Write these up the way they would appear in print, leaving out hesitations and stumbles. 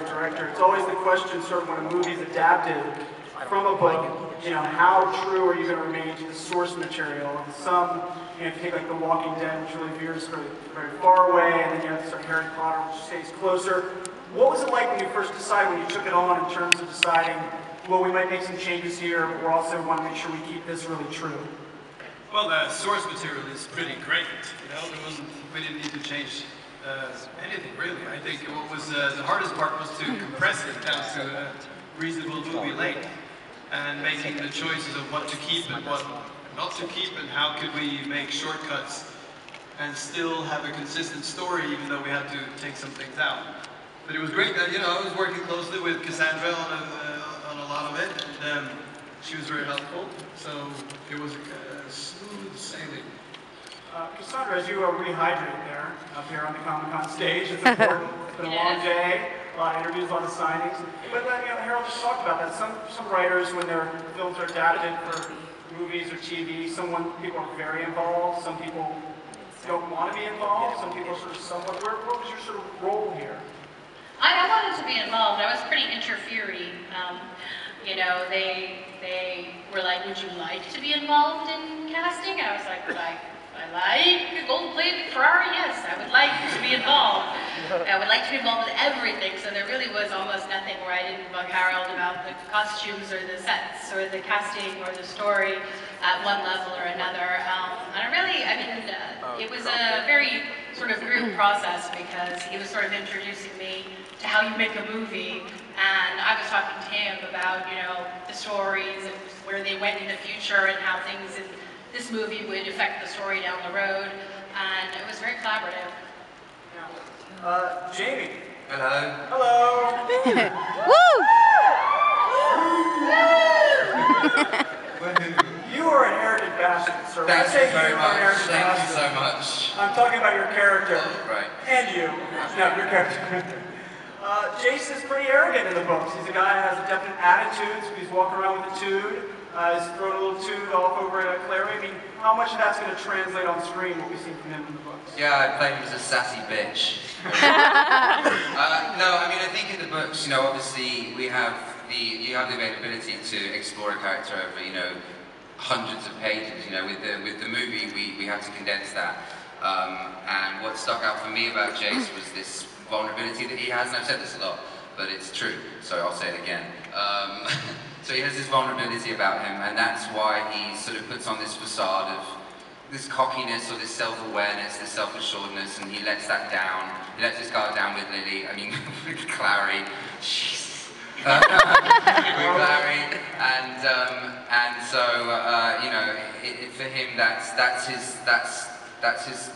director, it's always the question sort of when a movie is adapted from a book, you know, how true are you going to remain to the source material? And some, you know, if you take like The Walking Dead, which really veers very, very far away, and then you have sort of Harry Potter, which stays closer. What was it like when you first decided, when you took it on in terms of deciding, well, we might make some changes here, but we also want to make sure we keep this really true? Well, the source material is pretty great. You know, we didn't need to change anything really. I think what was the hardest part was to compress it down to a reasonable movie length, and making the choices of what to keep and what not to keep, and how could we make shortcuts and still have a consistent story, even though we had to take some things out. But it was great that, you know, I was working closely with Cassandra on a lot of it, and she was very helpful, so it was smooth sailing. Cassandra, as you rehydrate there, up here on the Comic-Con stage, it's important. It's been a long day, a lot of interviews, a lot of signings. But you know, Harold just talked about that. Some writers, when their films are adapted for movies or TV, people are very involved, some people don't want to be involved, some people are sort of somewhat. What was your sort of role here? I wanted to be involved. I was pretty interfere-y. You know, they were like, would you like to be involved in casting? I was like, I like a gold-plated Ferrari, yes, I would like to be involved. I would like to be involved with everything, so there really was almost nothing where I didn't bug Harold about the costumes or the sets or the casting or the story at one level or another. It was a very sort of group process because he was sort of introducing me to how you make a movie, and I was talking to him about, you know, the stories and where they went in the future and how things in this movie would affect the story down the road, and it was very collaborative. Jamie. Hello. Hello. You are an arrogant bastard, sir. Thank you very much. Thank you so much. I'm talking about your character. Right. And you. No, your character. Jason's pretty arrogant in the books. He's a guy who has a definite attitude, so he's walking around with a tude. He's throwing a little tude off over at Clary. I mean, how much of that's going to translate on screen, what we've seen from him in the books? Yeah, I play him as a sassy bitch. No, I mean, I think in the books, you know, obviously you have the availability to explore a character over, you know, hundreds of pages. You know, with the movie, we have to condense that. And what stuck out for me about Jace was this vulnerability that he has, and I've said this a lot, but it's true, so I'll say it again. So he has this vulnerability about him, and that's why he sort of puts on this facade of this cockiness or this self-awareness, this self-assuredness, and he lets that down. He lets his guard down with Lily, with Clary. Jesus. With Clary, and so you know, for him, that's his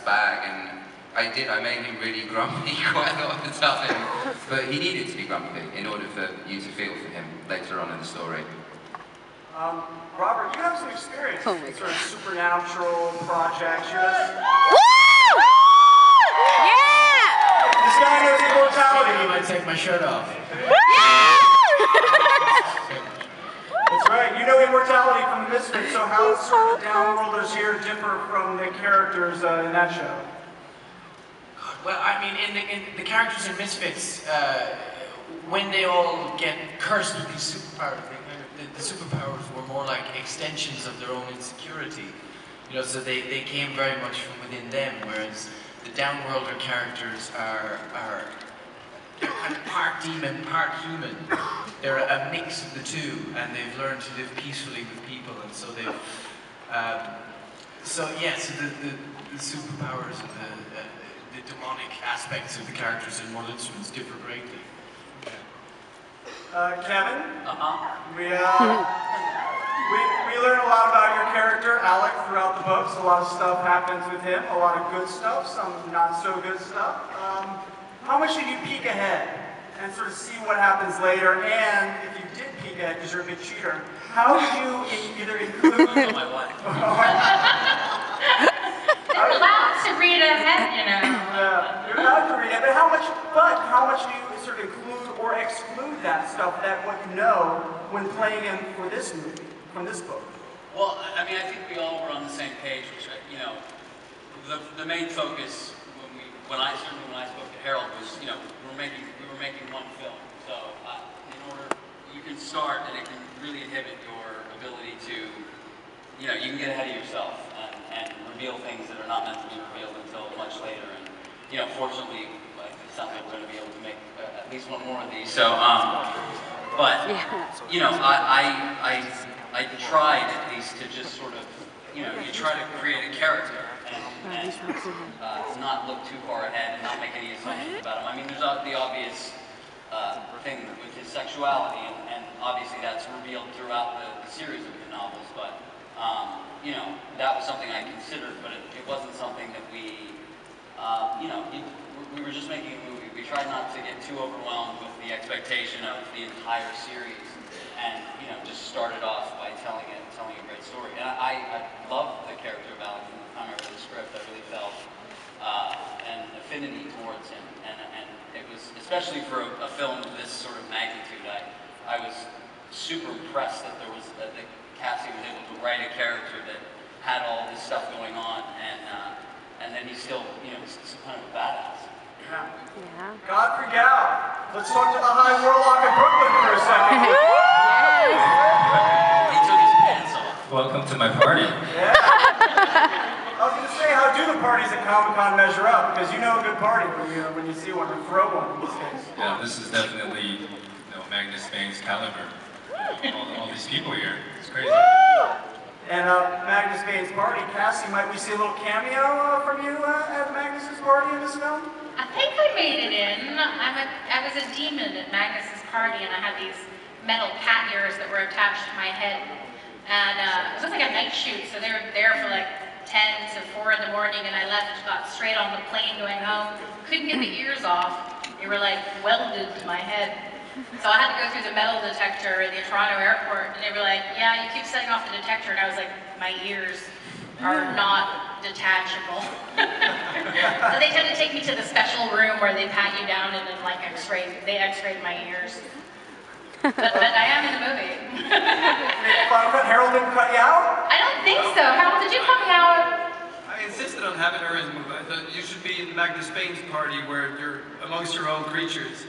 bag, and I made him really grumpy quite a lot of the time, but he needed to be grumpy in order for you to feel for him later on in the story. Robert, you have some experience in sort of supernatural projects. This guy knows immortality. I might take my shirt off. That's right, you know immortality from the Misfits, so how does sort of the Downworlders here differ from the characters in that show? Well, I mean, in the characters in Misfits, when they all get cursed with these superpowers, the superpowers were more like extensions of their own insecurity. You know, so they came very much from within them, whereas the Downworlder characters are kind of part demon, part human. They're a mix of the two, and they've learned to live peacefully with people, and so they've... so the superpowers and the demonic aspects of the characters in One Instruments differ greatly. Kevin? We learn a lot about your character, Alec, throughout the books. A lot of stuff happens with him, a lot of good stuff, some not so good stuff. How much did you peek ahead and sort of see what happens later? And if you did peek ahead, because you're a big cheater, how did you either include... my wife. You're allowed to read ahead, you know. You're allowed to read it, but how much do you sort of include or exclude that stuff, that what you know, when playing him for this movie, from this book? Well, I mean, I think we all were on the same page, which, you know, the main focus when I spoke to Harold was, you know, we were making one film. you know, you can get ahead of yourself and reveal things that are not meant to be revealed until much later. And, you know, fortunately, like, it sounds like we're going to be able to make at least one more of these. So, but, you know, I tried at least to just sort of, you know, you try to create a character and not look too far ahead and not make any assumptions about him. I mean, there's the obvious thing with his sexuality, and obviously that's revealed throughout the series of the novels, but, you know, that was something I considered, but it wasn't something that we, you know, we were just making a movie. We tried not to get too overwhelmed with the expectation of the entire series, and, you know, just started off by telling a great story. And I loved the character of Alec from the time I read the script. I really felt an affinity towards him, and it was, especially for a film of this sort of magnitude, I was super impressed that that Cassie was able to write a character that had all this stuff going on, and then he's still, you know, some kind of a badass. Yeah. Godfrey Gow. Let's talk to the High Warlock of Brooklyn for a second. He took his pants off. Welcome to my party. Yeah. I was going to say, how do the parties at Comic-Con measure up? Because you know a good party when you see one, or throw one in this case. Yeah, this is definitely, you know, Magnus Bane's caliber. All these people here. It's crazy. And Magnus Bane's party, Cassie, might we see a little cameo from you at Magnus's party in this film? I think I made it in. I was a demon at Magnus's party, and I had these metal cat ears that were attached to my head. And it was like a night shoot, so they were there for like 10 to 4 in the morning, and I got straight on the plane going home. Couldn't get the ears off. They were like welded to my head. So I had to go through the metal detector at the Toronto airport, and they were like, yeah, you keep setting off the detector. And I was like, my ears are not detachable. So they had to take me to the special room where they pat you down and then like they x-rayed my ears. But I am in the movie. Harold didn't cut you out? I don't think so. Harold, did you cut me out? I insisted on having her in the movie. I thought you should be in Magnus Bane's party where you're amongst your own creatures.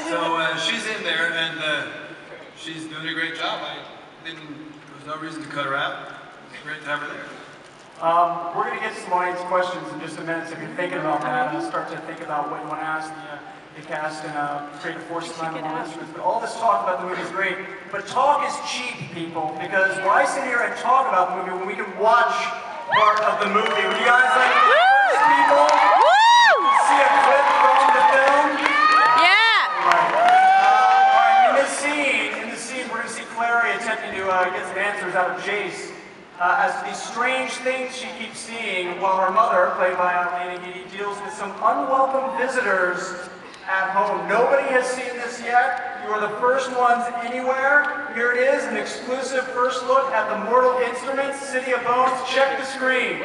So she's in there, and she's doing a great job. There was no reason to cut her out. It's great to have her there. We're going to get to some audience questions in just a minute, so if you're thinking about that, and start to think about what you want to ask the cast and create a force line of all instruments. But all this talk about the movie is great, but talk is cheap, people, because why sit here and talk about the movie when we can watch part of the movie? Would you guys like to first, people? See a clip from the film? Yeah! Alright, in the scene, we're going to see Clary attempting to get some answers out of Jace as to these strange things she keeps seeing while her mother, played by Lena Headey, deals with some unwelcome visitors at home. Nobody has seen this yet. You are the first ones anywhere. Here it is, an exclusive first look at the Mortal Instruments, City of Bones. Check the screen.